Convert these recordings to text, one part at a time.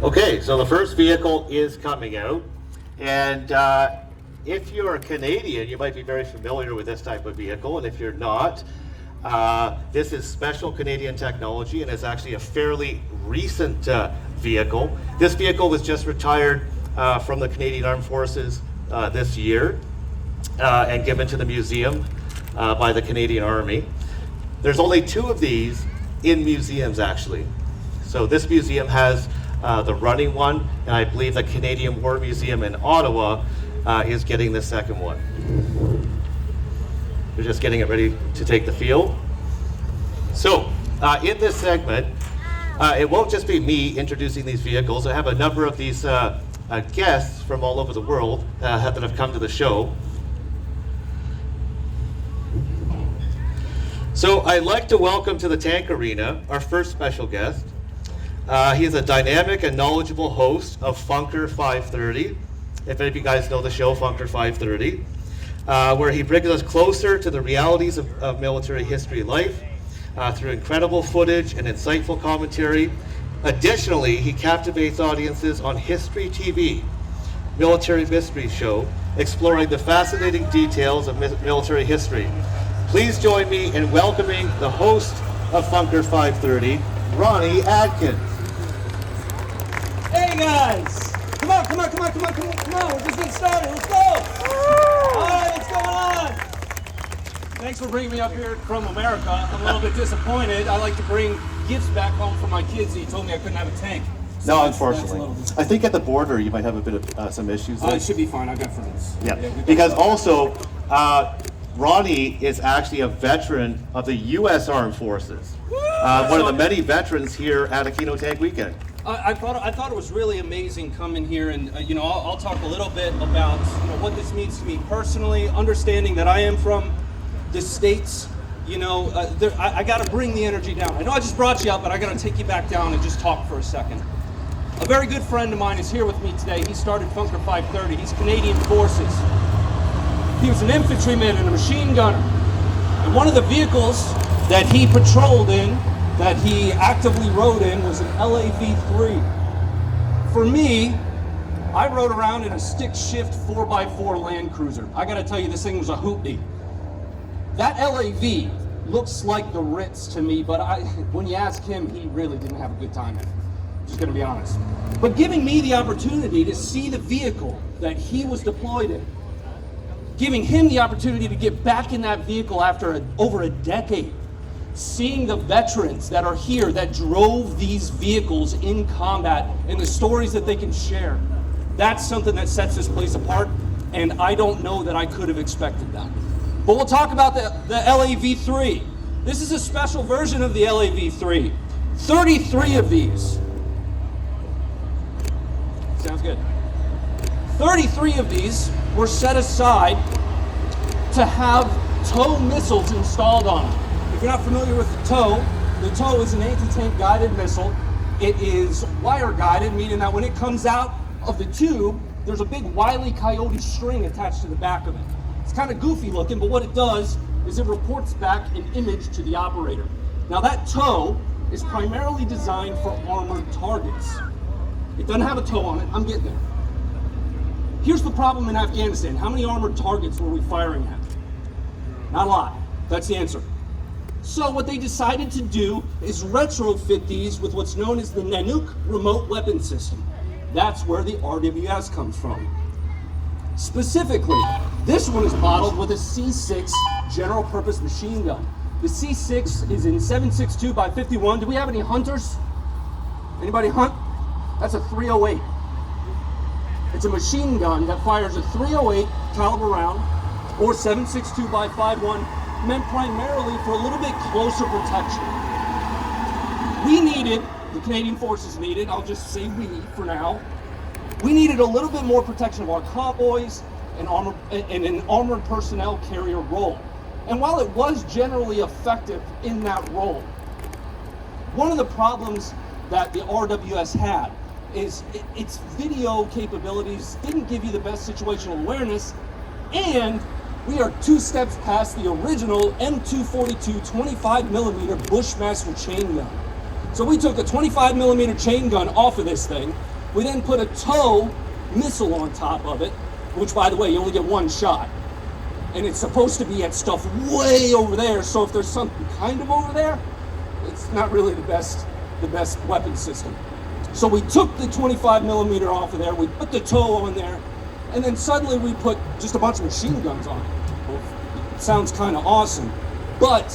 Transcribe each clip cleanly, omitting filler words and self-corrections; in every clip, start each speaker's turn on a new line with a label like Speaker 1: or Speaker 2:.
Speaker 1: Okay, so the first vehicle is coming out, and if you're a Canadian, you might be very familiar with this type of vehicle, and if you're not, this is special Canadian technology, and it's actually a fairly recent vehicle. This vehicle was just retired from the Canadian Armed Forces this year and given to the museum by the Canadian Army. There's only 2 of these in museums, actually. So this museum has the running one, and I believe the Canadian War Museum in Ottawa is getting the second one. They're just getting it ready to take the field. So in this segment, it won't just be me introducing these vehicles. I have a number of these guests from all over the world that have come to the show. So I'd like to welcome to the Tank Arena our first special guest. He is a dynamic and knowledgeable host of Funker 530. If any of you guys know the show, Funker 530, where he brings us closer to the realities of military history life through incredible footage and insightful commentary. Additionally, he captivates audiences on History TV, military mystery show, exploring the fascinating details of military history. Please join me in welcoming the host of Funker 530, Ronnie Adkins.
Speaker 2: Hey guys! Come on, we're just getting started, let's go! Alright, what's going on? Thanks for bringing me up here from America. I'm a little bit disappointed. I like to bring gifts back home for my kids, and you told me I couldn't have a tank. So
Speaker 1: No, unfortunately. I think at the border you might have a bit of some issues there.
Speaker 2: It should be fine, I've got friends.
Speaker 1: Yeah, because also, Ronnie is actually a veteran of the U.S. Armed Forces. One of the many veterans here at Aquino Tank Weekend.
Speaker 2: I thought it was really amazing coming here, and I'll talk a little bit about what this means to me personally, understanding that I am from the States. I got to bring the energy down. I know I just brought you up, but I got to take you back down and just talk for a second. A very good friend of mine is here with me today. He started Funker 530. He's Canadian Forces. He was an infantryman and a machine gunner. And one of the vehicles that he patrolled in, that he actively rode in, was an LAV-3. For me, I rode around in a stick shift 4x4 Land Cruiser. I gotta tell you, this thing was a hoopty. That LAV looks like the Ritz to me, but when you ask him, he really didn't have a good time in it. Just gonna be honest. But giving me the opportunity to see the vehicle that he was deployed in, giving him the opportunity to get back in that vehicle after over a decade, seeing the veterans that are here that drove these vehicles in combat and the stories that they can share, that's something that sets this place apart, and I don't know that I could have expected that. But we'll talk about the LAV-3. This is a special version of the LAV-3. 33 of these. Sounds good. 33 of these were set aside to have TOW missiles installed on them. If you're not familiar with the TOW is an anti-tank guided missile. It is wire guided, meaning that when it comes out of the tube, there's a big Wile E. Coyote string attached to the back of it. It's kind of goofy looking, but what it does is it reports back an image to the operator. Now that TOW is primarily designed for armored targets. It doesn't have a TOW on it, I'm getting there. Here's the problem in Afghanistan. How many armored targets were we firing at? Not a lot. That's the answer. So what they decided to do is retrofit these with what's known as the Nanook remote weapon system. That's where the RWS comes from. Specifically, this one is modeled with a C6 general purpose machine gun. The C6 is in 7.62 by 51. Do we have any hunters? Anybody hunt? That's a 308. It's a machine gun that fires a 308 caliber round or 7.62 by 51, meant primarily for a little bit closer protection. We needed, the Canadian Forces needed, I'll just say we for now, we needed a little bit more protection of our convoys and an armored personnel carrier role. And while it was generally effective in that role, one of the problems that the RWS had is its video capabilities didn't give you the best situational awareness, and we are 2 steps past the original M242 25mm Bushmaster chain gun. So we took a 25mm chain gun off of this thing. We then put a TOW missile on top of it, which, by the way, you only get one shot. And it's supposed to be at stuff way over there, so if there's something kind of over there, it's not really the best weapon system. So we took the 25mm off of there, we put the TOW on there, and then suddenly we put just a bunch of machine guns on it. Well, it sounds kind of awesome, but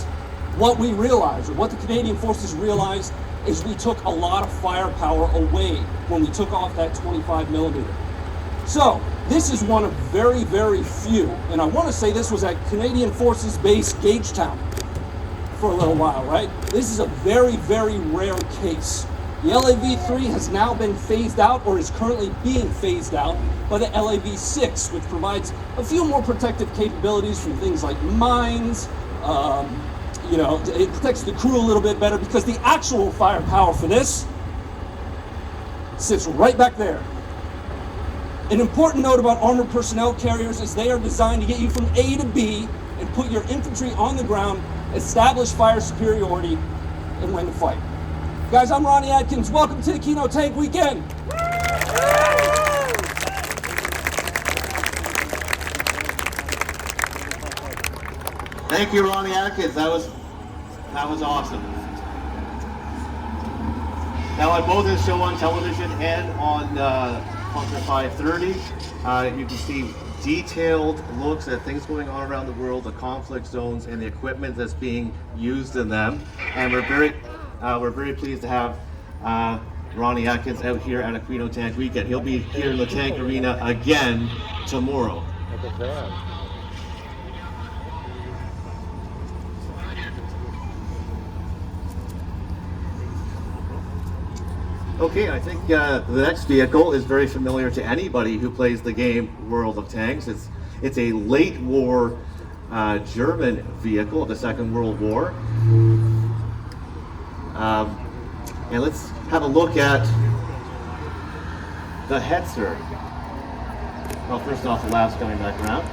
Speaker 2: what we realized, or what the Canadian Forces realized, is we took a lot of firepower away when we took off that 25mm. So, this is one of very, very few, and I want to say this was at Canadian Forces Base Gagetown for a little while, right? This is a very, very rare case. The LAV-3 has now been phased out, or is currently being phased out, by the LAV-6, which provides a few more protective capabilities from things like mines. You know, it protects the crew a little bit better, because the actual firepower for this sits right back there. An important note about armored personnel carriers is they are designed to get you from A to B and put your infantry on the ground, establish fire superiority, and win the fight. Guys, I'm Ronnie Atkins. Welcome to the Aquino Tank Weekend.
Speaker 1: Thank you, Ronnie Atkins. That was awesome. Now, on both this show on television and on Funker 530, you can see detailed looks at things going on around the world, the conflict zones, and the equipment that's being used in them. And we're very pleased to have Ronnie Atkins out here at Aquino Tank Weekend. He'll be here in the tank arena again tomorrow. Okay, I think the next vehicle is very familiar to anybody who plays the game World of Tanks. It's a late war German vehicle of the Second World War. And let's have a look at the Hetzer. Well, first off, the laugh's coming back around.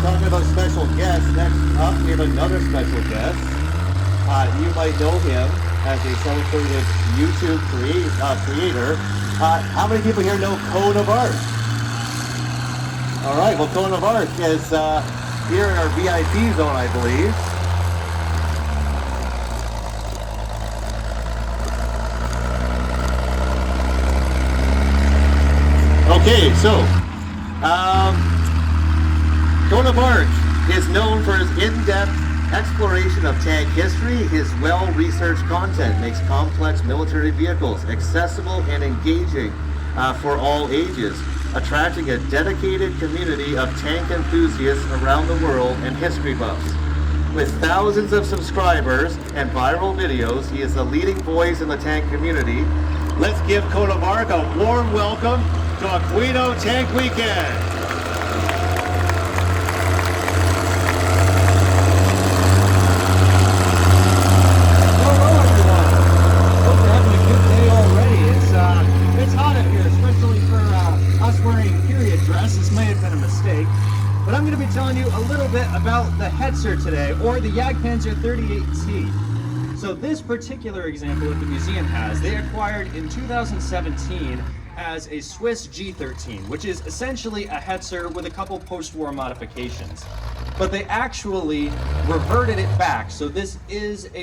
Speaker 1: Talking about special guests, next up we have another special guest. You might know him as a celebrated YouTube creator. How many people here know Cone of Arc? All right, well, Cone of Arc is here in our VIP zone, I believe. Okay, so Cone of Arc is known for his in-depth exploration of tank history. His well-researched content makes complex military vehicles accessible and engaging for all ages, attracting a dedicated community of tank enthusiasts around the world and history buffs. With thousands of subscribers and viral videos, he is the leading voice in the tank community. Let's give Cone of Arc a warm welcome to Aquino Tank Weekend.
Speaker 3: But I'm going to be telling you a little bit about the Hetzer today, or the Jagdpanzer 38T. So this particular example that the museum has, they acquired in 2017 as a Swiss G13, which is essentially a Hetzer with a couple post-war modifications. But they actually reverted it back, so this is a